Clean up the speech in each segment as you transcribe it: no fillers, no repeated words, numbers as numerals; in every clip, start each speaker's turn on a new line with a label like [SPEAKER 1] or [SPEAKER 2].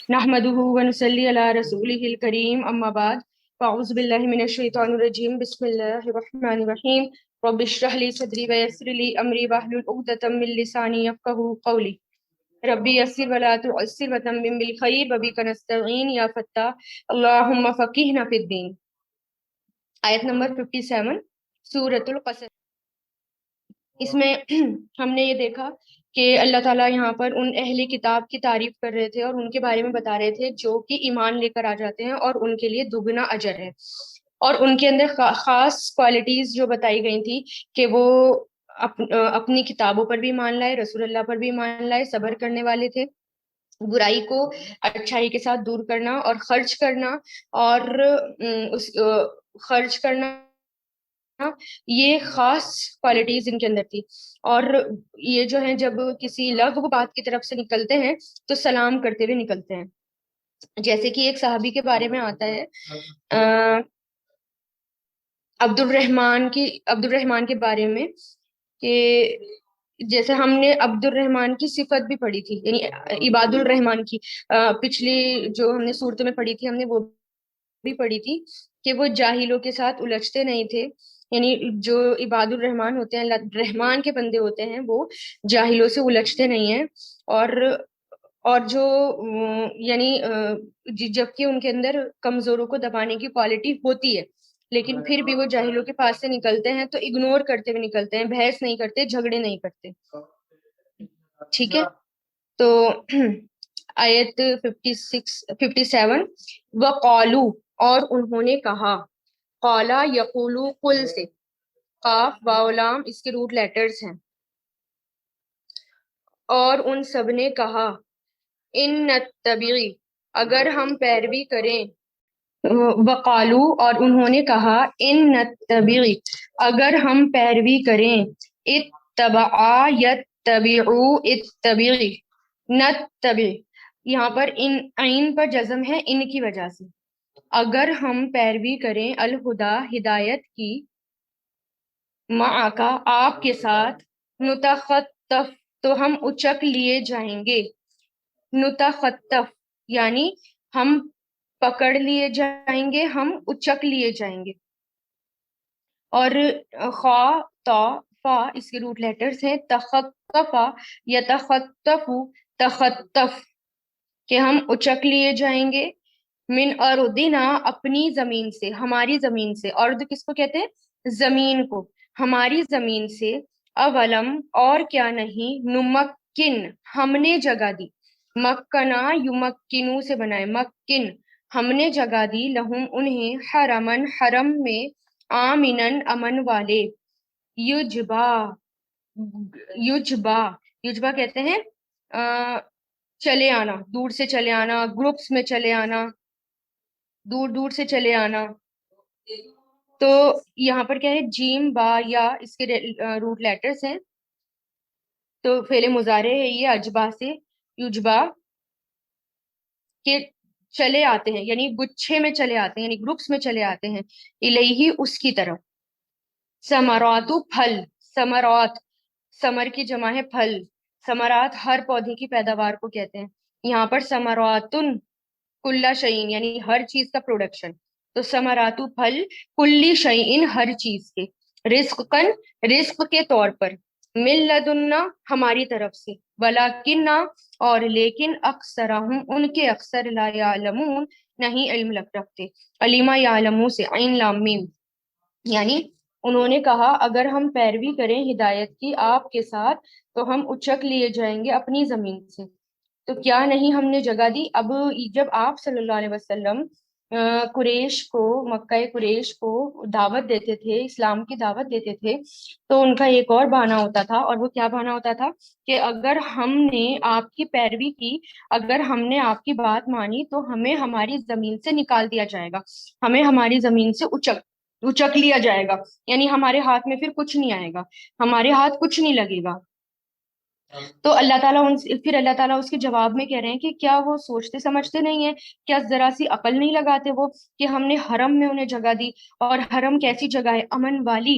[SPEAKER 1] نحمده ونصلي على رسوله الكريم اما بعد فاعوذ بالله من الشيطان الرجيم بسم الله الرحمن الرحيم رب اشرح لي صدري ويسر لي امري واحلل عقدة من لساني يفقهوا قولي ربي يسر ولا تعسر وتمم بالخير وبك نستعين يا فتاح اللهم فقهنا في الدين. آیت نمبر 57 سورۃ القصص. اس میں ہم نے یہ دیکھا کہ اللہ تعالیٰ یہاں پر ان اہل کتاب کی تعریف کر رہے تھے اور ان کے بارے میں بتا رہے تھے جو کہ ایمان لے کر آ جاتے ہیں اور ان کے لیے دگنا اجر ہے، اور ان کے اندر خاص کوالٹیز جو بتائی گئی تھی کہ وہ اپنی کتابوں پر بھی ایمان لائے، رسول اللہ پر بھی ایمان لائے، صبر کرنے والے تھے، برائی کو اچھائی کے ساتھ دور کرنا اور خرچ کرنا، اور اس خرچ کرنا یہ خاص کوالٹیز ان کے اندر تھی. اور یہ جو ہیں جب کسی لغو بات کی طرف سے نکلتے ہیں تو سلام کرتے ہوئے نکلتے ہیں. جیسے کہ ایک صحابی کے بارے میں آتا ہے عبد الرحمن کے بارے میں، کہ جیسے ہم نے عبد الرحمن کی صفت بھی پڑھی تھی، یعنی عباد الرحمن کی پچھلی جو ہم نے صورتوں میں پڑھی تھی، ہم نے وہ بھی پڑھی تھی کہ وہ جاہلوں کے ساتھ الجھتے نہیں تھے. یعنی جو عباد الرحمن ہوتے ہیں، رحمان کے بندے ہوتے ہیں، وہ جاہلوں سے الجھتے نہیں ہیں. اور جو یعنی جبکہ ان کے اندر کمزوروں کو دبانے کی کوالٹی ہوتی ہے، لیکن پھر بھی وہ جاہلوں کے پاس سے نکلتے ہیں تو اگنور کرتے ہوئے نکلتے ہیں، بحث نہیں کرتے، جھگڑے نہیں کرتے. ٹھیک ہے، تو آیت 57 وقالو، اور انہوں نے کہا، قالا یقولو قل سے، قاف واو لام اس کے روٹ لیٹرز ہیں، اور ان سب نے کہا، ان نتبعی، اگر ہم پیروی کریں، وقالو، اور انہوں نے کہا، ان نتبعی، اگر ہم پیروی کریں، اتبعا یتبعو اتبعی، نتبع، یہاں پر ان عین پر جزم ہے ان کی وجہ سے. اگر ہم پیروی کریں الہدا، ہدایت کی، معاکا، آپ کے ساتھ، نتخطف، تو ہم اچک لیے جائیں گے. نتخطف یعنی ہم پکڑ لیے جائیں گے، ہم اچک لیے جائیں گے. اور خا تا فا اس کے روٹ لیٹرز ہیں، تخطفا یتخطف، تخطف کہ ہم اچک لیے جائیں گے، من ارضنا، اپنی زمین سے، ہماری زمین سے. ارض کس کو کہتے ہیں؟ زمین کو. ہماری زمین سے. اولم، اور کیا نہیں، نمکن، ہم نے جگہ دی، مکنا یمکنو سے بنائے، مکن، ہم نے جگہ دی، لہم انہیں، حرمن، حرم میں، آمنن، امن والے، یجبا، یجبا، یجبا کہتے ہیں چلے آنا، دور سے چلے آنا، گروپس میں چلے آنا، دور دور سے چلے آنا. تو یہاں پر کیا ہے، جیم با یا اس کے روٹ لیٹرز ہیں. تو فعل مضارع ہے یہ، اجبا سے، یجبا، کہ چلے آتے ہیں، یعنی گچھے میں چلے آتے ہیں، یعنی گروپس میں چلے آتے ہیں، الیہی، اس کی طرف. ثمراتو، پھل، ثمرات، ثمر کی جمع ہے پھل، ثمرات ہر پودے کی پیداوار کو کہتے ہیں. یہاں پر ثمراتن کلا شعین یعنی ہر چیز کا پروڈکشن، تو ثمراتو پھل، کلی شعین ہر چیز کے، رزقن رزق کے طور پر، من لدنا ہماری طرف سے، ولیکن اور لیکن، اکثرہم ان کے اکثر، لا یعلمون نہیں علم رکھتے. علیما یعلمو سے، عین لام میم، یعنی انہوں نے کہا اگر ہم پیروی کریں ہدایت کی آپ کے ساتھ تو ہم اچک لیے جائیں گے اپنی زمین سے. تو کیا نہیں ہم نے جگہ دی. اب جب آپ صلی اللہ علیہ وسلم قریش کو، مکہ قریش کو دعوت دیتے تھے، اسلام کی دعوت دیتے تھے، تو ان کا ایک اور بہانہ ہوتا تھا. اور وہ کیا بہانہ ہوتا تھا کہ اگر ہم نے آپ کی پیروی کی، اگر ہم نے آپ کی بات مانی تو ہمیں ہماری زمین سے نکال دیا جائے گا، ہمیں ہماری زمین سے اچک لیا جائے گا، یعنی ہمارے ہاتھ میں پھر کچھ نہیں آئے گا، ہمارے ہاتھ کچھ نہیں لگے گا. تو اللہ تعالیٰ پھر اللہ تعالیٰ اس کے جواب میں کہہ رہے ہیں کہ کیا وہ سوچتے سمجھتے نہیں ہیں، کیا ذرا سی عقل نہیں لگاتے وہ، کہ ہم نے حرم میں انہیں جگہ دی، اور حرم کیسی جگہ ہے، امن والی،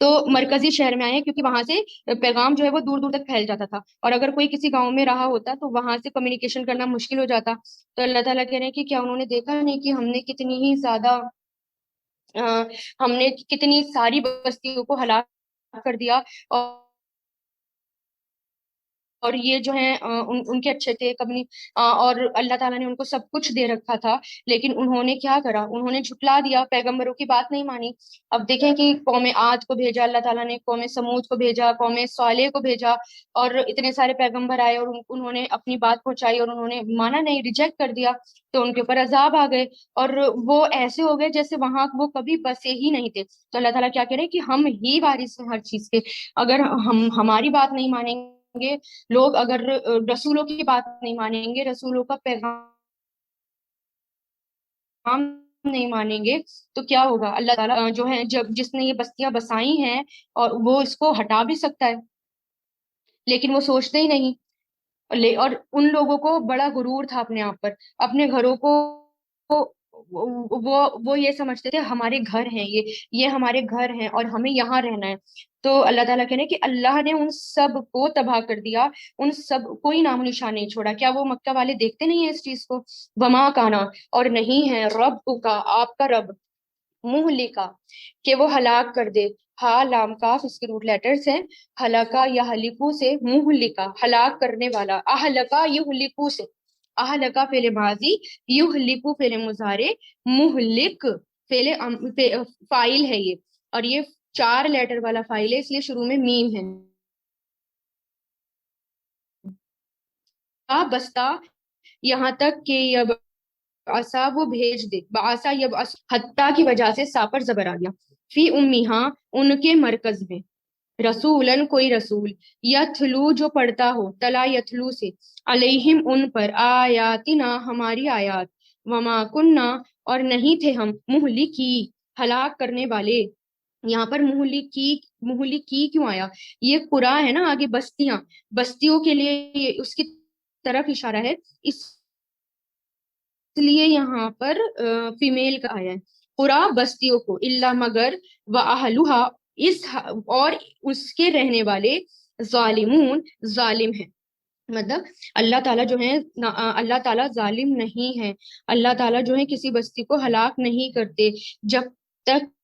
[SPEAKER 1] تو مرکزی شہر میں آئے ہیں کیونکہ وہاں سے پیغام جو ہے وہ دور دور تک پھیل جاتا تھا، اور اگر کوئی کسی گاؤں میں رہا ہوتا تو وہاں سے کمیونیکیشن کرنا مشکل ہو جاتا۔ تو اللہ تعالیٰ کہہ رہے ہیں کہ کیا انہوں نے دیکھا نہیں کہ ہم نے کتنی ہی زیادہ ہم نے کتنی ساری بستیوں کو ہلاک کر دیا، اور یہ جو ہیں ان کے اچھے تھے کبھی، اور اللہ تعالیٰ نے ان کو سب کچھ دے رکھا تھا، لیکن انہوں نے کیا کرا، انہوں نے جھٹلا دیا، پیغمبروں کی بات نہیں مانی۔ اب دیکھیں کہ قوم عاد کو بھیجا اللہ تعالیٰ نے، قوم سمود کو بھیجا، قوم صالح کو بھیجا، اور اتنے سارے پیغمبر آئے اور انہوں نے اپنی بات پہنچائی اور انہوں نے مانا نہیں، ریجیکٹ کر دیا، تو ان کے اوپر عذاب آ گئے، اور وہ ایسے ہو گئے جیسے وہاں وہ کبھی بسے ہی نہیں تھے۔ تو اللہ تعالیٰ کیا کہہ رہے ہیں کہ ہم ہی وارث ہیں ہر چیز کے، اگر ہم ہماری بات نہیں مانیں گے لوگ، اگر رسولوں کی بات نہیں مانیں گے، رسولوں کا پیغام نہیں مانیں گے، تو کیا ہوگا؟ اللہ تعالیٰ جو ہے جب جس نے یہ بستیاں بسائی ہیں اور وہ اس کو ہٹا بھی سکتا ہے، لیکن وہ سوچتے ہی نہیں۔ اور ان لوگوں کو بڑا غرور تھا اپنے آپ پر، اپنے گھروں کو وہ یہ سمجھتے تھے ہمارے گھر ہیں، یہ ہمارے گھر ہیں اور ہمیں یہاں رہنا ہے۔ تو اللہ تعالیٰ کہنے کہ اللہ نے ان سب کو تباہ کر دیا، ان سب کوئی نام و نشان نہیں چھوڑا۔ کیا وہ مکہ والے دیکھتے نہیں ہیں اس چیز کو؟ وما کانا، اور نہیں ہے رب کا، آپ کا رب، مہلکا، کہ وہ ہلاک کر دے، ہا لام کاف اس کے روٹ لیٹرز ہیں، ہلاکا یا ہلیکو سے، مہلکا ہلاک کرنے والا، اہلکا یہلکو سے، اہلکا فعل ماضی، یہلکو فعل مضارع، مہلک فاعل ہے یہ، اور یہ 4 لیٹر والا فاعل ہے، اس لیے شروع میں میم ہے۔ بستا، یہاں تک کہ آسا وہ بھیج دے، بآسا یب حتیٰ کی وجہ سے سا پر زبر آ گیا، فی امیہا ان کے مرکز میں، رسولن کوئی رسول، یتلو جو پڑھتا ہو، تلا یتلو سے، علیہم ان پر، آیاتنا ہماری آیات، وما کننا اور نہیں تھے ہم، مہلکی ہلاک کرنے والے۔ یہاں پر مہلکی کیوں آیا؟ یہ قرا ہے نا آگے، بستیاں، بستیوں کے لیے اس کی طرف اشارہ ہے، اس لیے یہاں پر فیمیل کا آیا ہے، قرا بستیوں کو، اللہ مگر، و اہلھا اس اور اس کے رہنے والے، ظالمون ظالم ہیں۔ مطلب اللہ تعالیٰ جو ہے، اللہ تعالیٰ ظالم نہیں ہے، اللہ تعالیٰ جو ہے کسی بستی کو ہلاک نہیں کرتے جب تک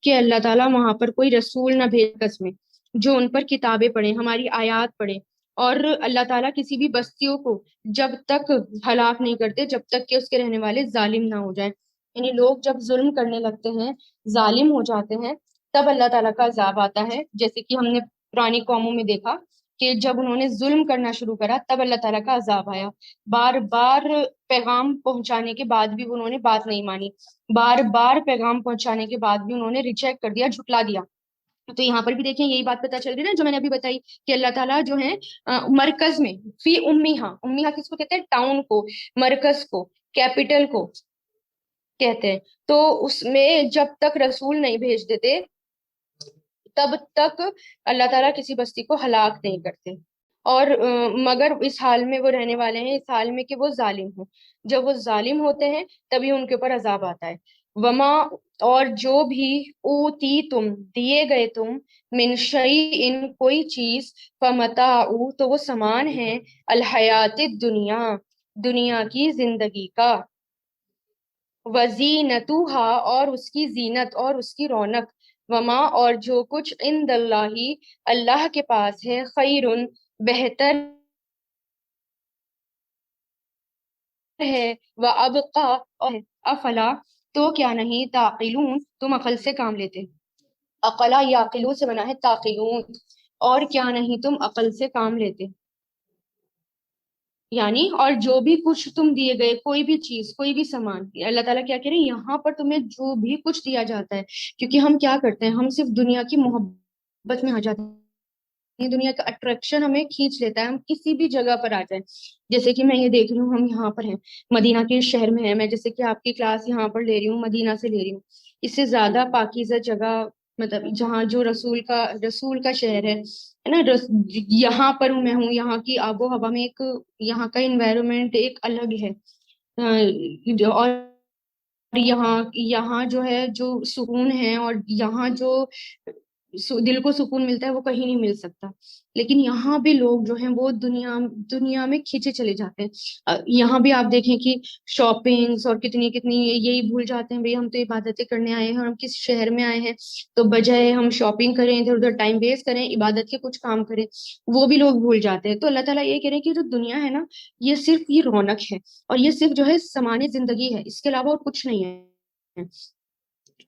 [SPEAKER 1] کہ اللہ تعالیٰ وہاں پر کوئی رسول نہ بھیج میں، جو ان پر کتابیں پڑھیں، ہماری آیات پڑھیں، اور اللہ تعالیٰ کسی بھی بستیوں کو جب تک ہلاک نہیں کرتے جب تک کہ اس کے رہنے والے ظالم نہ ہو جائیں۔ یعنی لوگ جب ظلم کرنے لگتے ہیں، ظالم ہو جاتے ہیں، تب اللہ تعالیٰ کا عذاب آتا ہے، جیسے کہ ہم نے پرانی قوموں میں دیکھا کہ جب انہوں نے ظلم کرنا شروع کرا تب اللہ تعالیٰ کا عذاب آیا، بار بار پیغام پہنچانے کے بعد بھی انہوں نے بات نہیں مانی، بار بار پیغام پہنچانے کے بعد بھی انہوں نے ریجیکٹ کر دیا، جھٹلا دیا۔ تو یہاں پر بھی دیکھیں یہی بات پتہ چل رہی ہے نا جو میں نے ابھی بتائی، کہ اللہ تعالیٰ جو ہے مرکز میں، فی امیہا، امیہا کس کو کہتے ہیں؟ ٹاؤن کو، مرکز کو، کیپٹل کو کہتے ہیں۔ تو اس میں جب تک رسول نہیں بھیج دیتے تب تک اللہ تعالیٰ کسی بستی کو ہلاک نہیں کرتے، اور مگر اس حال میں وہ رہنے والے ہیں، اس حال میں کہ وہ ظالم ہوں، جب وہ ظالم ہوتے ہیں تبھی ان کے اوپر عذاب آتا ہے۔ وما اور جو بھی اوتی تم دیے گئے تم، من شیء کوئی چیز، فمتاع تو وہ سامان ہے، الحیات الدنیا دنیا کی زندگی کا، وزینتها اور اس کی زینت اور اس کی رونق، وما اور جو کچھ عند اللہ اللہ کے پاس ہے، خیر بہتر ہے، وابقا اور افلا تو کیا نہیں، تعقلون تم عقل سے کام لیتے، عقلا یعقلون سے بنا ہے تعقلون، اور کیا نہیں تم عقل سے کام لیتے۔ یعنی اور جو بھی کچھ تم دیے گئے، کوئی بھی چیز، کوئی بھی سامان، اللہ تعالیٰ کیا کہہ رہے ہیں یہاں پر تمہیں جو بھی کچھ دیا جاتا ہے، کیونکہ ہم کیا کرتے ہیں، ہم صرف دنیا کی محبت میں آ جاتے ہیں، دنیا کا اٹریکشن ہمیں کھینچ لیتا ہے، ہم کسی بھی جگہ پر آ جائیں، جیسے کہ میں یہ دیکھ رہی ہوں ہم یہاں پر ہیں، مدینہ کے شہر میں ہے، میں جیسے کہ آپ کی کلاس یہاں پر لے رہی ہوں، مدینہ سے لے رہی ہوں، اس سے زیادہ پاکیزہ جگہ، مطلب جہاں جو رسول کا شہر ہے نا، یہاں پر میں ہوں، یہاں کی آب و ہوا میں ایک، یہاں کا انوائرمنٹ ایک الگ ہے، اور یہاں یہاں جو ہے جو سکون ہے، اور یہاں جو دل کو سکون ملتا ہے وہ کہیں نہیں مل سکتا. لیکن یہاں بھی لوگ جو ہیں وہ دنیا میں کھینچے چلے جاتے ہیں. یہاں بھی آپ دیکھیں کہ شاپنگس اور کتنی کتنی یہی بھول جاتے ہیں بھئی ہم تو عبادتیں کرنے آئے ہیں اور ہم کس شہر میں آئے ہیں. تو بجائے ہم شاپنگ کریں، ادھر ادھر ٹائم ویسٹ کریں، عبادت کے کچھ کام کریں، وہ بھی لوگ بھول جاتے ہیں. تو اللہ تعالیٰ یہ کہہ رہے ہیں کہ جو دنیا ہے نا، یہ صرف یہ رونق ہے، اور یہ صرف جو ہے سامان زندگی ہے، اس کے علاوہ اور کچھ نہیں ہے.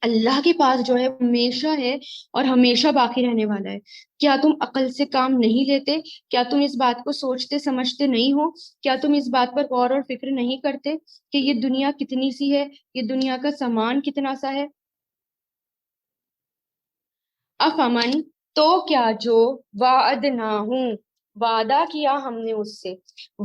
[SPEAKER 1] اللہ کے پاس جو ہے ہمیشہ ہے اور ہمیشہ باقی رہنے والا ہے. کیا تم عقل سے کام نہیں لیتے؟ کیا تم اس بات کو سوچتے سمجھتے نہیں ہو؟ کیا تم اس بات پر غور اور فکر نہیں کرتے کہ یہ دنیا کتنی سی ہے، یہ دنیا کا سامان کتنا سا ہے؟ افمن، تو کیا جو وعدنا ہوں، وعدہ کیا ہم نے اس سے،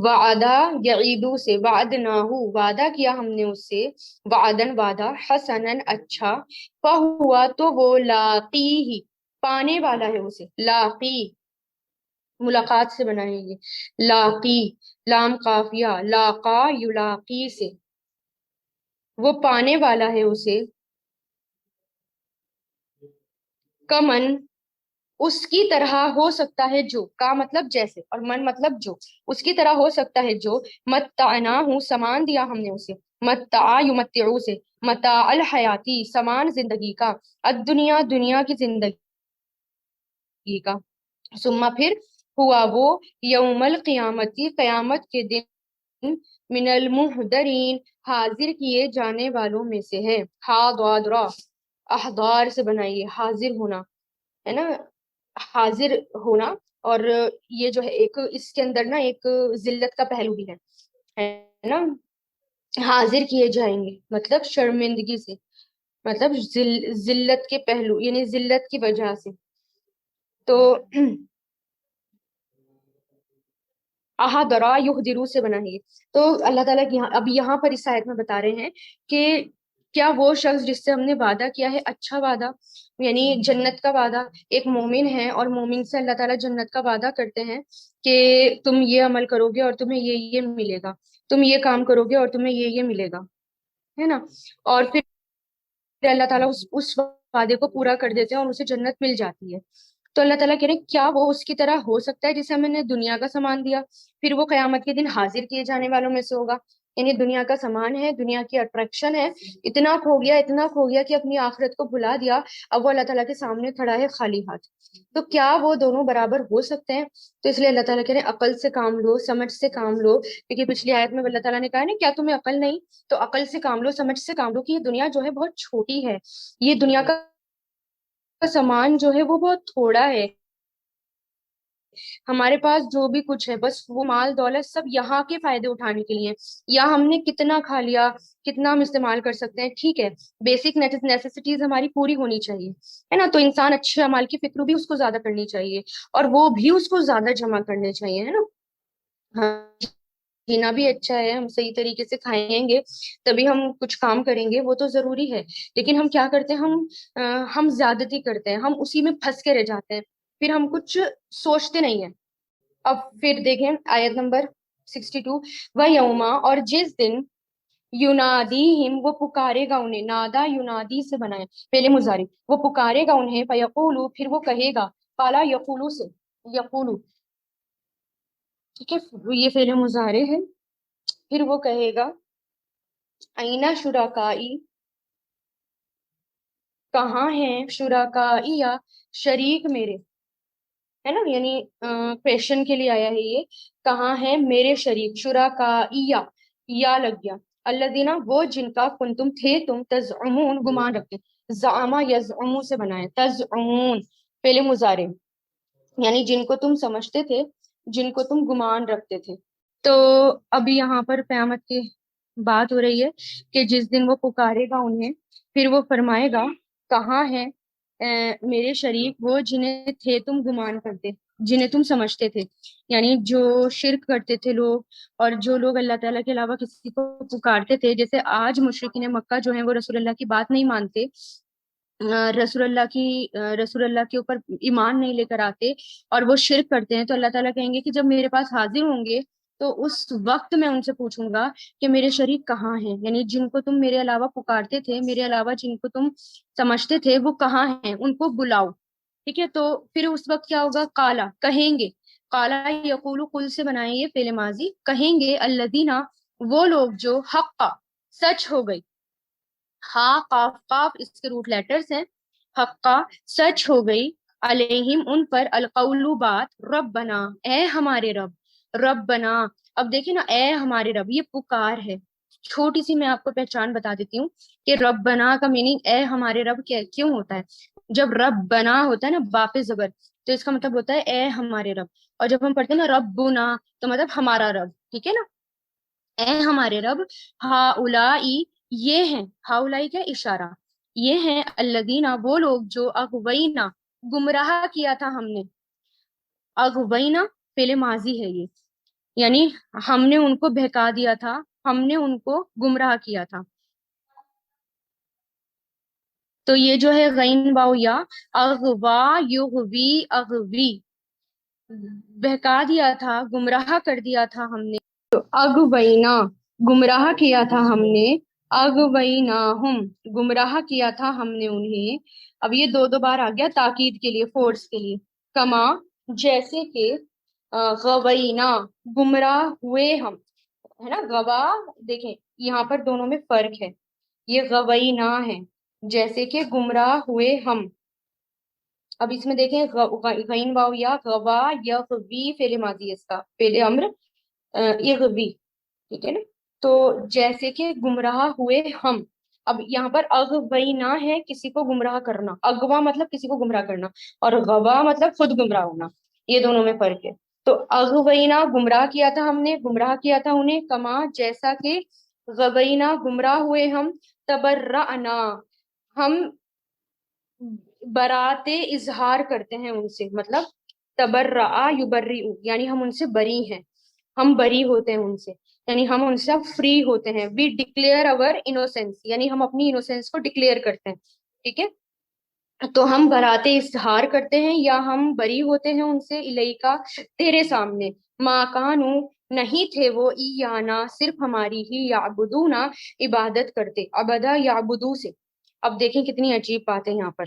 [SPEAKER 1] وعدہ یعیدو سے، وعدنا ہوں وعدہ کیا ہم نے اس سے، وعدن وعدہ، حسنن اچھا، فہوا تو وہ لاقی ہی، پانے والا ہے اسے. لاقی ملاقات سے بنا ہے یہ، لاقی لام قافیہ، لاقا یلاقی سے، وہ پانے والا ہے اسے. کمن، اس کی طرح ہو سکتا ہے جو، کا مطلب جیسے اور من مطلب جو، اس کی طرح ہو سکتا ہے جو متعنا ہوں سامان دیا ہم نے اسے، متع یمتعو سے، متاع الحیاتی سامان زندگی کا، الدنیا دنیا کی زندگی کا. ثم پھر ہوا وہ یوم القیامتی قیامت کے دن من المحضرین حاضر کیے جانے والوں میں سے ہے. حاضر احضار سے بنائیے، حاضر ہونا ہے نا، حاضر ہونا. اور یہ جو ہے ایک اس کے اندر نا ایک ذلت کا پہلو بھی ہے نا. حاضر کیے جائیں گے مطلب شرمندگی سے، مطلب ذلت کے پہلو، یعنی ذلت کی وجہ سے. تو احضرا یحضرو سے بنا ہے. تو اللہ تعالیٰ کی اب یہاں پر اس آیت میں بتا رہے ہیں کہ کیا وہ شخص جس سے ہم نے وعدہ کیا ہے اچھا وعدہ، یعنی جنت کا وعدہ، ایک مومن ہے اور مومن سے اللہ تعالیٰ جنت کا وعدہ کرتے ہیں کہ تم یہ عمل کرو گے اور تمہیں یہ ملے گا، تم یہ کام کرو گے اور تمہیں یہ ملے گا، ہے نا. اور پھر اللہ تعالیٰ اس وعدے کو پورا کر دیتے ہیں اور اسے جنت مل جاتی ہے. تو اللہ تعالیٰ کہہ رہے ہیں کیا وہ اس کی طرح ہو سکتا ہے جسے ہم نے دنیا کا سامان دیا، پھر وہ قیامت کے دن حاضر کیے جانے والوں میں سے ہوگا. یعنی دنیا کا سامان ہے، دنیا کی اٹریکشن ہے، اتنا کھو گیا کہ اپنی آخرت کو بھلا دیا. اب وہ اللہ تعالیٰ کے سامنے کھڑا ہے خالی ہاتھ. تو کیا وہ دونوں برابر ہو سکتے ہیں؟ تو اس لیے اللہ تعالیٰ کہہ رہے ہیں عقل سے کام لو، سمجھ سے کام لو. کیونکہ پچھلی آیت میں اللہ تعالیٰ نے کہا نا کیا تمہیں عقل نہیں؟ تو عقل سے کام لو، سمجھ سے کام لو کہ یہ دنیا جو ہے بہت چھوٹی ہے، یہ دنیا کا سامان جو ہے وہ بہت تھوڑا ہے. ہمارے پاس جو بھی کچھ ہے بس وہ مال دولت سب یہاں کے فائدے اٹھانے کے لیے. یا ہم نے کتنا کھا لیا، کتنا ہم استعمال کر سکتے ہیں، ٹھیک ہے، بیسک نیسیسٹیز ہماری پوری ہونی چاہیے، ہے نا. تو انسان اچھے اعمال کی فکر بھی اس کو زیادہ کرنی چاہیے، اور وہ بھی اس کو زیادہ جمع کرنے چاہیے، ہے نا. ہاں، جینا بھی اچھا ہے، ہم صحیح طریقے سے کھائیں گے تبھی ہم کچھ کام کریں گے، وہ تو ضروری ہے. لیکن ہم کیا کرتے ہیں، ہم زیادتی کرتے ہیں، ہم اسی میں پھنس کے رہ جاتے ہیں، پھر ہم کچھ سوچتے نہیں ہیں. اب پھر دیکھیں آیت نمبر 62، وہ یوما، اور جس دن، یونادیہم، وہ پکارے گا انہیں، نادا یونادی سے بنائے پہلے مضارع، وہ پکارے گا انہیں، فیقولو، پھر وہ کہے گا، قالا یقولو سے، یقولو، ٹھیک ہے، یہ فعل مضارع ہے. پھر وہ کہے گا اینا شرکائی، کہاں ہیں شرکائی یا شریک میرے، ہے نا. یعنی کویشچن کے لیے آیا ہے یہ، کہاں ہیں میرے شریک، شرکائی یا لگ گیا. الذین، وہ جن کا کنتم تھے تم، تزعمون گمان رکھتے، زعما یزعمو سے بنائے، تزعمون فعل مضارع، یعنی جن کو تم سمجھتے تھے، جن کو تم گمان رکھتے تھے. تو ابھی یہاں پر قیامت کی بات ہو رہی ہے کہ جس دن وہ پکارے گا انہیں، پھر وہ فرمائے گا کہاں ہے میرے شریک، وہ جنہیں تھے تم گمان کرتے، جنہیں تم سمجھتے تھے. یعنی جو شرک کرتے تھے لوگ، اور جو لوگ اللہ تعالیٰ کے علاوہ کسی کو پکارتے تھے، جیسے آج مشرکین مکہ جو ہیں وہ رسول اللہ کی بات نہیں مانتے، رسول اللہ کے اوپر ایمان نہیں لے کر آتے، اور وہ شرک کرتے ہیں. تو اللہ تعالیٰ کہیں گے کہ جب میرے پاس حاضر ہوں گے تو اس وقت میں ان سے پوچھوں گا کہ میرے شریک کہاں ہیں، یعنی جن کو تم میرے علاوہ پکارتے تھے، میرے علاوہ جن کو تم سمجھتے تھے، وہ کہاں ہیں، ان کو بلاؤ. ٹھیک ہے، تو پھر اس وقت کیا ہوگا، کالا کہیں گے. کالا یقول کل سے بنائیں یہ فعل ماضی، کہیں گے الذین وہ لوگ جو حق سچ ہو گئی. ہاں قاف قاف اس کے روٹ لیٹرز ہیں. حقا سچ ہو گئی، علیہم ان پر، القول بات، ربنا اے ہمارے رب. ربنا، اب دیکھیں نا، اے ہمارے رب یہ پکار ہے. چھوٹی سی میں آپ کو پہچان بتا دیتی ہوں کہ ربنا کا میننگ اے ہمارے رب کیوں ہوتا ہے. جب رب بنا ہوتا ہے نا باپ زبر، تو اس کا مطلب ہوتا ہے اے ہمارے رب. اور جب ہم پڑھتے ہیں نا ربنا، تو مطلب ہمارا رب. ٹھیک ہے نا، اے ہمارے رب. ہاؤلائی یہ ہیں، ہاؤلائی کا اشارہ، یہ ہیں الذین وہ لوگ جو اغوینا گمراہ کیا تھا ہم نے. اغوینا فعل ماضی ہے یہ، یعنی ہم نے ان کو بہکا دیا تھا، ہم نے ان کو گمراہ کیا تھا. تو یہ جو ہے غین واو یا، اغوا یغوی اغوی، بہکا دیا تھا، گمراہ کر دیا تھا ہم نے. اغوینا گمراہ کیا تھا ہم نے، اغویناہم گمراہ کیا تھا ہم نے انہیں. اب یہ دو دو بار آ گیا تاکید کے لیے، فورس کے لیے. کما جیسے کہ، غوینا گمراہ ہوئے ہم، ہے نا. غوا دیکھیں یہاں پر دونوں میں فرق ہے، یہ غوینا ہے جیسے کہ گمراہ ہوئے ہم. اب اس میں دیکھیں غین واو یا، غوا یغوی فعل ماضی ہے، اس کا فعل امر یغوی. ٹھیک ہے نا، تو جیسے کہ گمراہ ہوئے ہم. اب یہاں پر اغوینا ہے کسی کو گمراہ کرنا، اغوا مطلب کسی کو گمراہ کرنا، اور غوا مطلب خود گمراہ ہونا. یہ دونوں میں فرق ہے. تو اغوینا گمراہ کیا تھا ہم نے، گمراہ کیا تھا انہیں، کما جیسا کہ، غوینا گمراہ ہوئے ہم، تبرأنا ہم برات اظہار کرتے ہیں ان سے. مطلب تبرع یبرئ، یعنی ہم ان سے بری ہیں، ہم بری ہوتے ہیں ان سے، یعنی ہم ان سے فری ہوتے ہیں. وی ڈکلیئر اوور انوسینس، یعنی ہم اپنی انوسینس کو ڈکلیئر کرتے ہیں. ٹھیک ہے، تو ہم برات اظہار کرتے ہیں یا ہم بری ہوتے ہیں ان سے، الیکا تیرے سامنے. ما کانوا نہیں تھے وہ، ایانا صرف ہماری ہی، یعبدونا عبادت کرتے، عبدا یعبدو سے. اب دیکھیں کتنی عجیب بات ہے یہاں پر.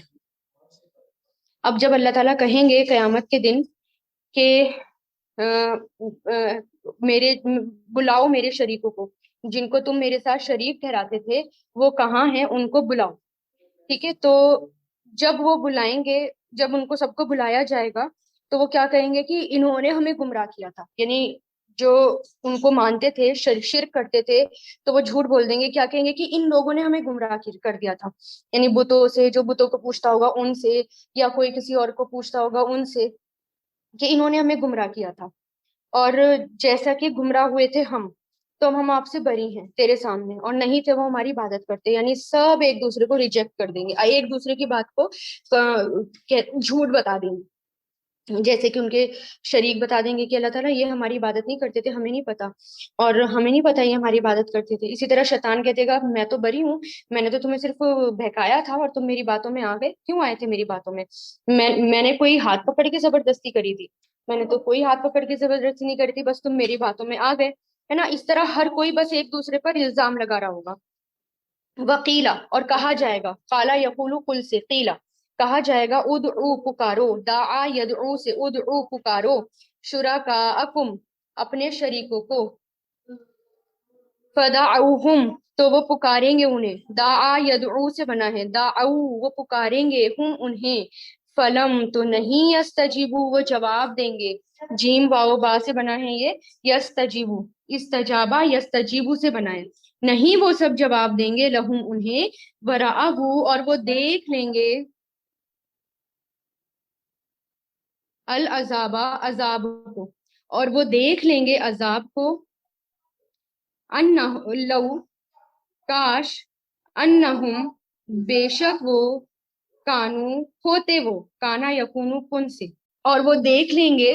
[SPEAKER 1] اب جب اللہ تعالیٰ کہیں گے قیامت کے دن کہ میرے بلاؤ میرے شریکوں کو، جن کو تم میرے ساتھ شریک ٹھہراتے تھے وہ کہاں ہیں، ان کو بلاؤ. ٹھیک ہے، تو جب وہ بلائیں گے، جب ان کو سب کو بلایا جائے گا، تو وہ کیا کہیں گے کہ انہوں نے ہمیں گمراہ کیا تھا. یعنی جو ان کو مانتے تھے، شرک کرتے تھے، تو وہ جھوٹ بول دیں گے. کیا کہیں گے کہ ان لوگوں نے ہمیں گمراہ کر دیا تھا. یعنی بتوں سے، جو بتوں کو پوچھتا ہوگا ان سے، یا کوئی کسی اور کو پوچھتا ہوگا ان سے، کہ انہوں نے ہمیں گمراہ کیا تھا. اور جیسا کہ گمراہ ہوئے تھے تو ہم آپ سے بری ہیں تیرے سامنے، اور نہیں تھے وہ ہماری عبادت کرتے. یعنی سب ایک دوسرے کو ریجیکٹ کر دیں گے، ایک دوسرے کی بات کو جھوٹ بتا دیں گے. جیسے کہ ان کے شریک بتا دیں گے کہ اللہ تعالیٰ یہ ہماری عبادت نہیں کرتے تھے، ہمیں نہیں پتا، اور ہمیں نہیں پتا یہ ہماری عبادت کرتے تھے. اسی طرح شیطان کہتے گا میں تو بری ہوں، میں نے تو تمہیں صرف بہکایا تھا اور تم میری باتوں میں آ گئے. کیوں آئے تھے میری باتوں میں؟ میں نے کوئی ہاتھ پکڑ کے زبردستی کری تھی؟ میں نے تو کوئی ہاتھ پکڑ کے زبردستی نہیں کری تھی، بس تم میری باتوں میں آ گئے، ہے نا. اس طرح ہر کوئی بس ایک دوسرے پر الزام لگا رہا ہوگا. وقیلا اور کہا جائے گا، قالا یقول قل سے، قیلا کہا جائے گا، ادعو پکارو، دعا یدعو سے، ادعو پکارو، شرکاءکم اپنے شریکوں کو، فدعوہم تو وہ پکاریں گے انہیں. دعا یدعو سے بنا ہے، دعو وہ پکاریں گے، ہم انہیں، فلم تو نہیں، یستجیبو وہ جواب دیں گے. جیم واو با سے بنا ہے یہ، یستجیبو، استجابہ یستجیبو سے بنا ہے، نہیں وہ سب جواب دیں گے، لہم انہیں، ورعہو اور وہ دیکھ لیں گے، العذابہ عذاب کو، اور وہ دیکھ لیں گے عذاب کو، انہ لو کاش، انہم بے شک وہ، کانو ہوتے وہ، کانا یکونو کن سے، اور وہ دیکھ لیں گے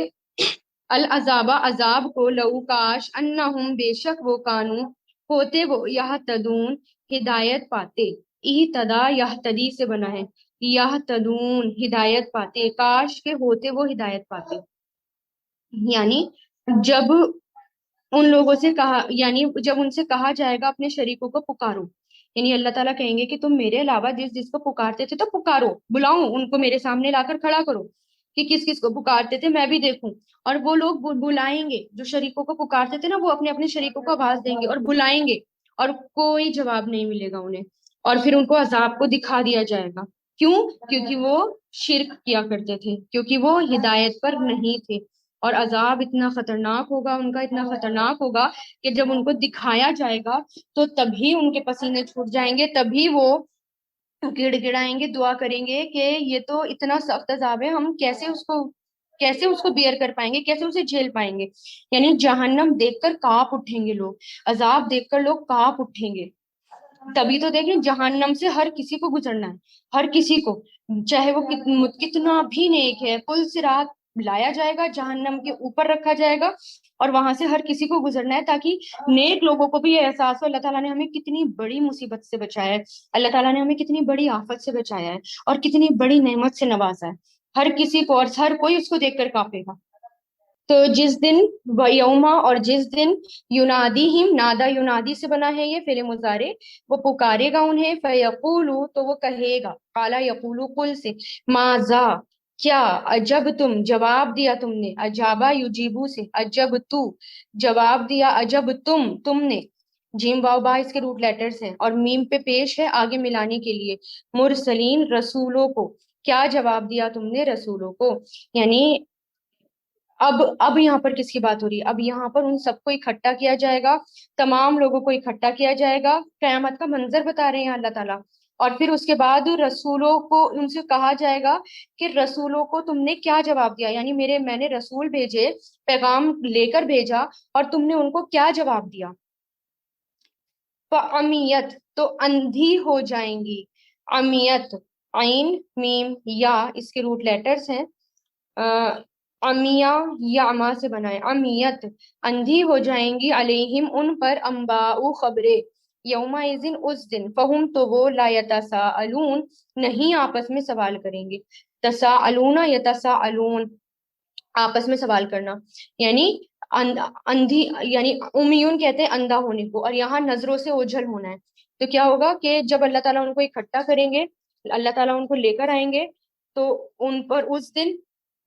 [SPEAKER 1] العذاب عذاب کو، لو کاش، انہم بے شک وہ، کانو ہوتے وہ، یہتدون ہدایت پاتے. اہتدا یہتدی سے بنا ہے، یہتدون ہدایت پاتے، کاش کے ہوتے وہ ہدایت پاتے. یعنی جب ان لوگوں سے کہا، یعنی جب ان سے کہا جائے گا اپنے شریکوں کو پکارو، یعنی اللہ تعالیٰ کہیں گے کہ تم میرے علاوہ جس جس کو پکارتے تھے تو پکارو، بلاؤ ان کو میرے سامنے لا کر کھڑا کرو کہ کس کس کو پکارتے تھے میں بھی دیکھوں۔ اور وہ لوگ بلائیں گے، جو شریکوں کو پکارتے تھے نا وہ اپنے اپنے شریکوں کو آواز دیں گے اور بلائیں گے، اور کوئی جواب نہیں ملے گا انہیں، اور پھر ان کو عذاب کو دکھا دیا جائے گا۔ کیوں؟ کیونکہ وہ شرک کیا کرتے تھے، کیونکہ وہ ہدایت پر نہیں تھے، اور عذاب اتنا خطرناک ہوگا ان کا، اتنا خطرناک ہوگا کہ جب ان کو دکھایا جائے گا تو تبھی ان کے پسینے چھوٹ جائیں گے، تبھی وہ گڑ گڑائیں گے، دعا کریں گے کہ یہ تو اتنا سخت عذاب ہے، ہم کیسے اس کو بیئر کر پائیں گے، کیسے اسے جھیل پائیں گے۔ یعنی جہنم دیکھ کر کانپ اٹھیں گے لوگ، عذاب دیکھ کر لوگ کانپ اٹھیں گے۔ تبھی تو دیکھیں جہنم سے ہر کسی کو گزرنا ہے، ہر کسی کو، چاہے وہ کتنا بھی نیک ہے، پل صراط لایا جائے گا، جہنم کے اوپر رکھا جائے گا، اور وہاں سے ہر کسی کو گزرنا ہے، تاکہ نیک لوگوں کو بھی یہ احساس ہو اللہ تعالیٰ نے ہمیں کتنی بڑی مصیبت سے بچایا ہے، اللہ تعالیٰ نے ہمیں کتنی بڑی آفت سے بچایا ہے، اور کتنی بڑی نعمت سے نوازا ہے۔ ہر کسی کو، اور ہر کوئی اس کو دیکھ کر کانپے گا۔ تو جس دن، یوما، اور جس دن، ینادی ہم، نادا ینادی سے بنا ہے یہ فعل مضارع، وہ پکارے گا انہیں، فیقولو، تو وہ کہے گا، قالا یقولو قل سے، ماذا، کیا، عجب تم، جواب دیا تم نے، اجابا یجیبو سے، عجب تو، جواب دیا، عجب تم نے، جیم واو با اس کے روٹ لیٹرز ہیں، اور میم پہ پیش ہے آگے ملانے کے لیے، مرسلین، رسولوں کو، کیا جواب دیا تم نے رسولوں کو، یعنی اب یہاں پر کس کی بات ہو رہی ہے؟ اب یہاں پر ان سب کو اکٹھا کیا جائے گا، تمام لوگوں کو اکٹھا کیا جائے گا، قیامت کا منظر بتا رہے ہیں اللہ تعالیٰ، اور پھر اس کے بعد رسولوں کو ان سے کہا جائے گا کہ رسولوں کو تم نے کیا جواب دیا، یعنی میں نے رسول بھیجے، پیغام لے کر بھیجا، اور تم نے ان کو کیا جواب دیا۔ فَعَمِیَت، تو اندھی ہو جائیں گی، امیت، عین میم یا اس کے روٹ لیٹرز ہیں، امیہ یا اما سے بنا ہے، امیت، اندھی ہو جائیں گی، علیہم ان پر، انباء خبریں، یوما ذن اس دن، فہم تو وہ، لا یتساءلون نہیں آپس میں سوال کریں گے، تساءلون یتساءلون آپس میں سوال کرنا، یعنی اندھی، یعنی امیون کہتے ہیں اندھا ہونے کو، اور یہاں نظروں سے اوجھل ہونا ہے۔ تو کیا ہوگا کہ جب اللہ تعالیٰ ان کو اکٹھا کریں گے، اللہ تعالیٰ ان کو لے کر آئیں گے، تو ان پر اس دن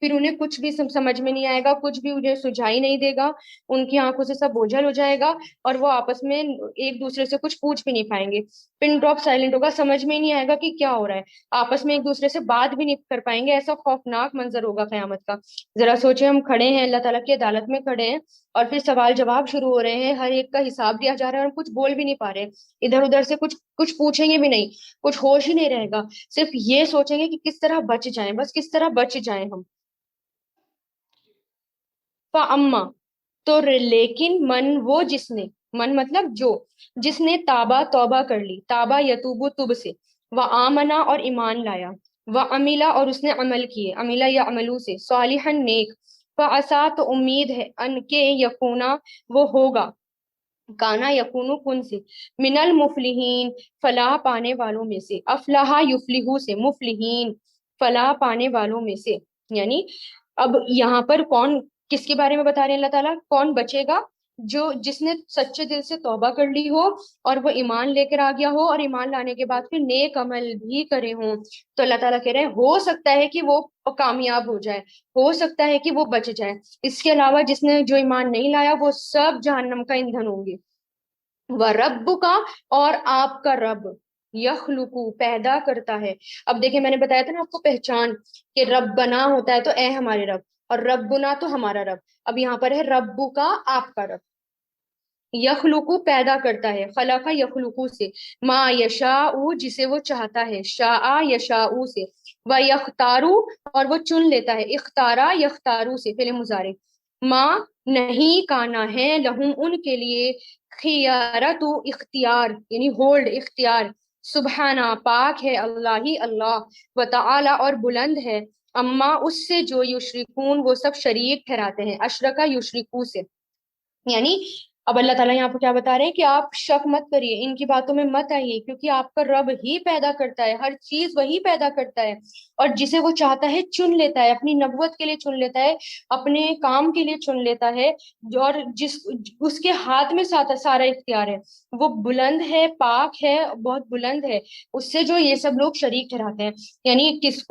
[SPEAKER 1] پھر انہیں کچھ بھی سمجھ میں نہیں آئے گا، کچھ بھی انہیں سجھائی نہیں دے گا، ان کی آنکھوں سے سب اوجھل ہو جائے گا، اور وہ آپس میں ایک دوسرے سے کچھ پوچھ بھی نہیں پائیں گے، پن ڈراپ سائلنٹ ہوگا، سمجھ میں ہی نہیں آئے گا کہ کیا ہو رہا ہے، آپس میں ایک دوسرے سے بات بھی نہیں کر پائیں گے، ایسا خوفناک منظر ہوگا قیامت کا۔ ذرا سوچیں، ہم کھڑے ہیں اللہ تعالیٰ کی عدالت میں کھڑے ہیں، اور پھر سوال جواب شروع ہو رہے ہیں، ہر ایک کا حساب لیا جا رہا ہے، اور ہم کچھ بول بھی نہیں پا رہے، ادھر ادھر سے کچھ پوچھیں گے بھی نہیں، کچھ ہوش ہی نہیں رہے گا، صرف یہ سوچیں گے کہ کس طرح بچ جائیں، بس کس طرح بچ جائیں ہم۔ فَأَمَّا، تو لیکن، وہ جس نے، من مطلب جس نے تابا، توبہ کر لی، تابا یتوبو تب سے، وآمنا، اور ایمان لایا، وعملا، اور اس نے عمل کیے، عملا یا عملو سے، صالحاً نیک، فعسا، تو امید ہے، ان کے یکونا، وہ ہوگا، کانا یکونو کن سے، من المفلحین، فلاح پانے والوں میں سے، افلاح یفلحو سے، مفلحین، فلاح پانے والوں میں سے، یعنی اب یہاں پر کون، کس کے بارے میں بتا رہے ہیں اللہ تعالیٰ، کون بچے گا، جس نے سچے دل سے توبہ کر لی ہو، اور وہ ایمان لے کر آ گیا ہو، اور ایمان لانے کے بعد پھر نیک عمل بھی کرے ہوں، تو اللہ تعالیٰ کہہ رہے ہیں ہو سکتا ہے کہ وہ کامیاب ہو جائے، ہو سکتا ہے کہ وہ بچ جائے، اس کے علاوہ جس نے جو ایمان نہیں لایا وہ سب جہنم کا ایندھن ہوں گے۔ وَرَبُّكَ، اور آپ کا رب، یخلقو، پیدا کرتا ہے۔ اب دیکھیں میں نے بتایا تھا نا آپ کو پہچان، کہ رب بنا ہوتا ہے تو اے ہمارے رب، اور ربنا تو ہمارا رب، اب یہاں پر ہے ربو کا، آپ کا رب، یخلقو، پیدا کرتا ہے، خلق یخلقو سے، ما یشاء، جسے وہ چاہتا ہے، شاء یشاء سے، و یختارو، اور وہ چن لیتا ہے، اختارا یختارو سے، فعل مضارع، ما، نہیں، کانا ہے، لہم، ان کے لیے، خیارت، اختیار، یعنی ہولڈ، اختیار، سبحانہ، پاک ہے اللہ ہی اللہ، و تعالی، اور بلند ہے، اما، اس سے جو، یشرکون، وہ سب شریک ٹھہراتے ہیں، اشرکا یشرکو سے، یعنی اب اللہ تعالیٰ یہاں پہ کیا بتا رہے ہیں کہ آپ شک مت کریے، ان کی باتوں میں مت آئیے، کیونکہ آپ کا رب ہی پیدا کرتا ہے، ہر چیز وہی پیدا کرتا ہے، اور جسے وہ چاہتا ہے چن لیتا ہے، اپنی نبوت کے لیے چن لیتا ہے، اپنے کام کے لیے چن لیتا ہے، اور جس اس کے ہاتھ میں سارا اختیار ہے، وہ بلند ہے، پاک ہے، بہت بلند ہے، اس سے جو یہ سب لوگ شریک ٹھہراتے ہیں، یعنی کس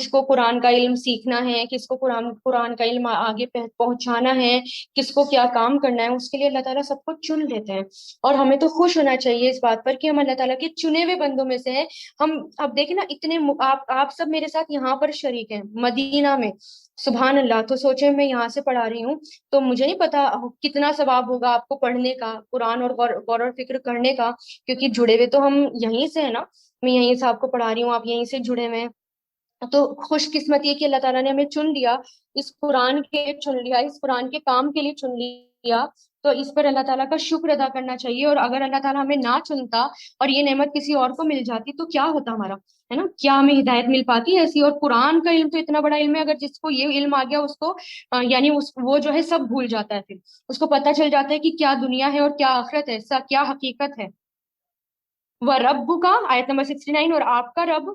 [SPEAKER 1] کو قرآن کا علم سیکھنا ہے، کس کو قرآن کا علم آگے پہنچانا ہے، کس کو کیا کام کرنا ہے، اس کے لیے اللہ تعالیٰ سب کو چن لیتے ہیں، اور ہمیں تو خوش ہونا چاہیے اس بات پر کہ ہم اللہ تعالیٰ کے چنے ہوئے بندوں میں سے ہیں۔ ہم اب دیکھیں نا، اتنے آپ سب میرے ساتھ یہاں پر شریک ہیں مدینہ میں، سبحان اللہ، تو سوچیں میں یہاں سے پڑھا رہی ہوں، تو مجھے نہیں پتا کتنا ثواب ہوگا آپ کو پڑھنے کا، قرآن اور غور و فکر کرنے کا، کیونکہ جڑے ہوئے تو ہم یہیں سے ہیں نا، میں یہیں سے آپ کو پڑھا رہی ہوں، آپ یہیں سے جڑے ہوئے ہیں، تو خوش قسمتی ہے کہ اللہ تعالیٰ نے ہمیں چن لیا، اس قرآن کے لیے چن لیا، اس قرآن کے کام کے لیے چن لیا، تو اس پر اللہ تعالیٰ کا شکر ادا کرنا چاہیے، اور اگر اللہ تعالیٰ ہمیں نہ چنتا اور یہ نعمت کسی اور کو مل جاتی تو کیا ہوتا ہمارا، ہے نا، کیا ہمیں ہدایت مل پاتی ایسی؟ اور قرآن کا علم تو اتنا بڑا علم ہے، اگر جس کو یہ علم آ گیا اس کو یعنی وہ جو ہے سب بھول جاتا ہے، پھر اس کو پتہ چل جاتا ہے کہ کیا دنیا ہے اور کیا آخرت ہے، کیا حقیقت ہے۔ وہ رب کا آیت نمبر 69، اور آپ کا رب،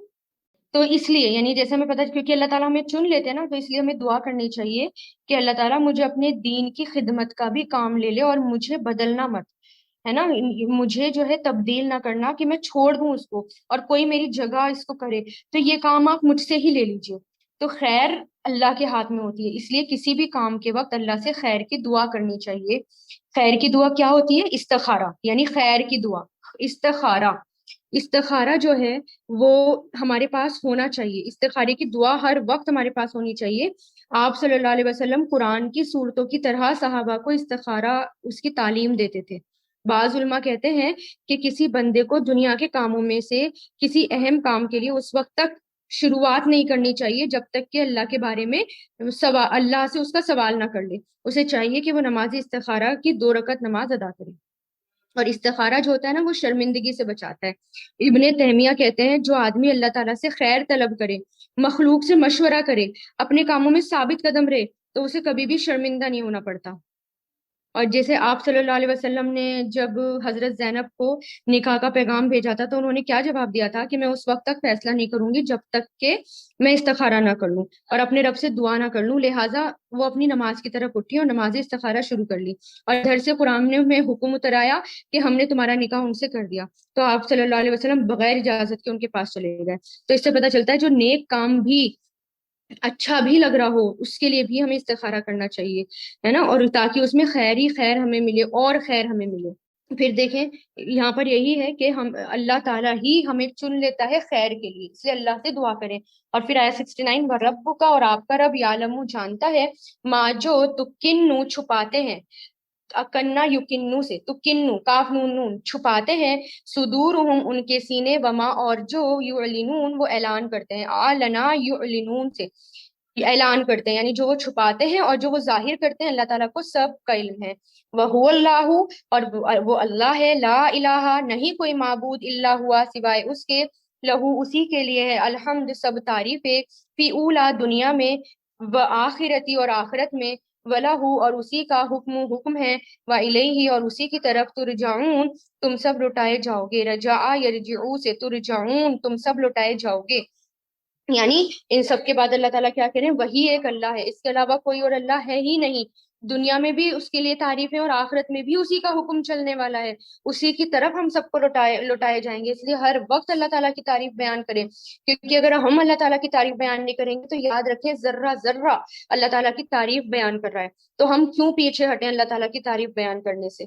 [SPEAKER 1] تو اس لیے یعنی جیسے ہمیں پتہ، کیونکہ اللہ تعالیٰ ہمیں چن لیتے ہیں نا، تو اس لیے ہمیں دعا کرنی چاہیے کہ اللہ تعالیٰ مجھے اپنے دین کی خدمت کا بھی کام لے لے، اور مجھے بدلنا مت، ہے نا، مجھے جو ہے تبدیل نہ کرنا کہ میں چھوڑ دوں اس کو اور کوئی میری جگہ اس کو کرے، تو یہ کام آپ مجھ سے ہی لے لیجئے۔ تو خیر اللہ کے ہاتھ میں ہوتی ہے، اس لیے کسی بھی کام کے وقت اللہ سے خیر کی دعا کرنی چاہیے۔ خیر کی دعا کیا ہوتی ہے؟ استخارہ، یعنی خیر کی دعا، استخارہ، استخارہ جو ہے وہ ہمارے پاس ہونا چاہیے، استخارے کی دعا ہر وقت ہمارے پاس ہونی چاہیے۔ آپ صلی اللہ علیہ وسلم قرآن کی صورتوں کی طرح صحابہ کو استخارہ اس کی تعلیم دیتے تھے۔ بعض علماء کہتے ہیں کہ کسی بندے کو دنیا کے کاموں میں سے کسی اہم کام کے لیے اس وقت تک شروعات نہیں کرنی چاہیے جب تک کہ اللہ کے بارے میں اللہ سے اس کا سوال نہ کر لے، اسے چاہیے کہ وہ نماز استخارہ کی 2 رکعت نماز ادا کرے، اور استخارہ جو ہوتا ہے نا وہ شرمندگی سے بچاتا ہے۔ ابن تیمیہ کہتے ہیں جو آدمی اللہ تعالیٰ سے خیر طلب کرے، مخلوق سے مشورہ کرے، اپنے کاموں میں ثابت قدم رہے، تو اسے کبھی بھی شرمندہ نہیں ہونا پڑتا۔ اور جیسے آپ صلی اللہ علیہ وسلم نے جب حضرت زینب کو نکاح کا پیغام بھیجا تھا تو انہوں نے کیا جواب دیا تھا کہ میں اس وقت تک فیصلہ نہیں کروں گی جب تک کہ میں استخارہ نہ کر لوں اور اپنے رب سے دعا نہ کر لوں، لہٰذا وہ اپنی نماز کی طرف اٹھی اور نماز استخارہ شروع کر لی، اور ادھر سے قرآن میں حکم اترایا کہ ہم نے تمہارا نکاح ان سے کر دیا، تو آپ صلی اللہ علیہ وسلم بغیر اجازت کے ان کے پاس چلے گئے۔ تو اس سے پتہ چلتا ہے جو نیک کام بھی اچھا بھی لگ رہا ہو اس کے لیے بھی ہمیں استخارہ کرنا چاہیے، ہے نا، اور تاکہ اس میں خیر ہی خیر ہمیں ملے اور خیر ہمیں ملے۔ پھر دیکھیں یہاں پر یہی ہے کہ ہم اللہ تعالیٰ ہی ہمیں چن لیتا ہے خیر کے لیے، اس لیے اللہ سے دعا کریں۔ اور پھر آیت 69، وہ رب کا، اور آپ کا رب یعلم جانتا ہے، ماں جو تکنو چھپاتے ہیں، کننا یکنو سے، تکنو کاف نون نون چھپاتے ہیں، صدورہم ان کے سینے، وما اور جو یعلنون وہ اعلان کرتے ہیں، اعلنا یعلنون سے اعلان کرتے ہیں، یعنی جو وہ چھپاتے ہیں اور جو وہ ظاہر کرتے ہیں، اللہ تعالیٰ کو سب کا علم ہے۔ وَهُوَ اللَّهُ اور وہ اللہ ہے، لا الہ نہیں کوئی معبود الا ہوا سوائے اس کے، لہو اسی کے لیے ہے، الحمد سب تعریفیں، فی اولا دنیا میں، و آخرتی اور آخرت میں، وَلَهُ اور اسی کا حکم ہے، وَإِلَيْهِ اور اسی کی طرف، ترجعون تم سب لوٹائے جاؤ گے، رجاء یرجعو سے، ترجعون تم سب لوٹائے جاؤ گے، یعنی ان سب کے بعد اللہ تعالیٰ کیا کہہ رہے ہیں؟ وہی ایک اللہ ہے، اس کے علاوہ کوئی اور اللہ ہے ہی نہیں، دنیا میں بھی اس کے لیے تعریف ہے اور آخرت میں بھی اسی کا حکم چلنے والا ہے، اسی کی طرف ہم سب کو لوٹائے جائیں گے، اس لیے ہر وقت اللہ تعالیٰ کی تعریف بیان کریں، کیونکہ اگر ہم اللہ تعالیٰ کی تعریف بیان نہیں کریں گے تو یاد رکھیں ذرہ ذرہ اللہ تعالیٰ کی تعریف بیان کر رہا ہے، تو ہم کیوں پیچھے ہٹیں اللہ تعالیٰ کی تعریف بیان کرنے سے۔